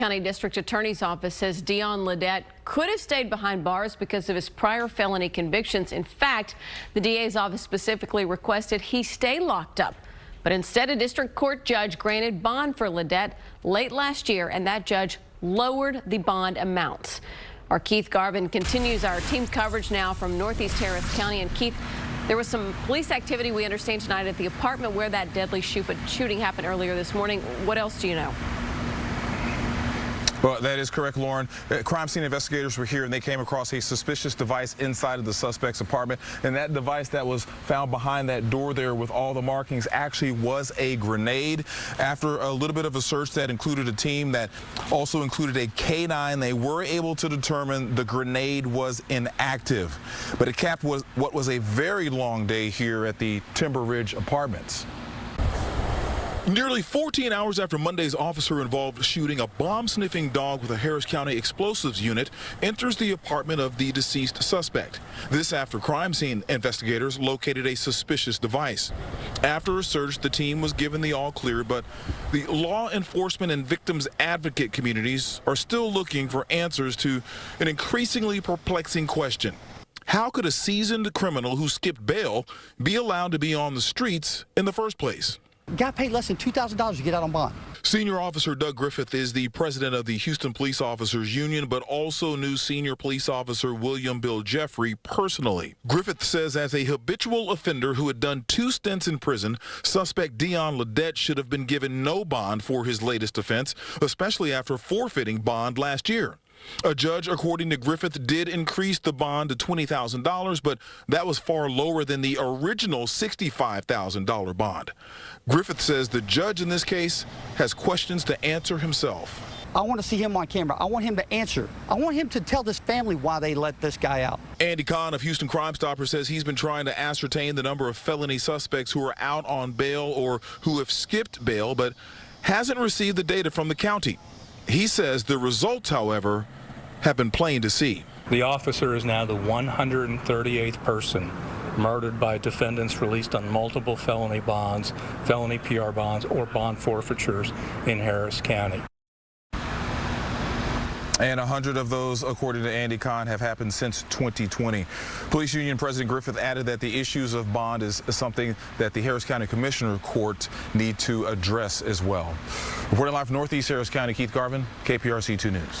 County District Attorney's Office says Dion Ledette could have stayed behind bars because of his prior felony convictions. In fact, the DA's office specifically requested he stay locked up. But instead, a district court judge granted bond for Ledette late last year, and that judge lowered the bond amounts. Our Keith Garvin continues our team's coverage now from Northeast Harris County. And Keith, there was some police activity, we understand, tonight at the apartment where that deadly shooting happened earlier this morning. What else do you know? Well, that is correct, Lauren. Crime scene investigators were here and they came across a suspicious device inside of the suspect's apartment. And that device that was found behind that door there with all the markings actually was a grenade. After a little bit of a search that included a team that also included a K9, they were able to determine the grenade was inactive. But it capped what was a very long day here at the Timber Ridge Apartments. Nearly 14 hours after Monday's officer-involved shooting, a bomb-sniffing dog with a Harris County explosives unit enters the apartment of the deceased suspect. This after crime scene investigators located a suspicious device. After a search, the team was given the all-clear, but the law enforcement and victims advocate communities are still looking for answers to an increasingly perplexing question. How could a seasoned criminal who skipped bail be allowed to be on the streets in the first place? Got paid less than $2,000 to get out on bond. Senior Officer Doug Griffith is the president of the Houston Police Officers Union, but also knew Senior Police Officer William Bill Jeffrey personally. Griffith says as a habitual offender who had done 2 stints in prison, suspect Dion Ledette should have been given no bond for his latest offense, especially after forfeiting bond last year. A judge, according to Griffith, did increase the bond to $20,000, but that was far lower than the original $65,000 bond. Griffith says the judge in this case has questions to answer himself. I want to see him on camera. I want him to answer. I want him to tell this family why they let this guy out. Andy Kahn of Houston Crime Stoppers says he's been trying to ascertain the number of felony suspects who are out on bail or who have skipped bail, but hasn't received the data from the county. He says the results, however, have been plain to see. The officer is now the 138th person murdered by defendants released on multiple felony bonds, felony PR bonds, or bond forfeitures in Harris County. And 100 of those, according to Andy Kahn, have happened since 2020. Police Union President Griffith added that the issues of bond is something that the Harris County Commissioner Court need to address as well. Reporting live from Northeast Harris County, Keith Garvin, KPRC 2 News.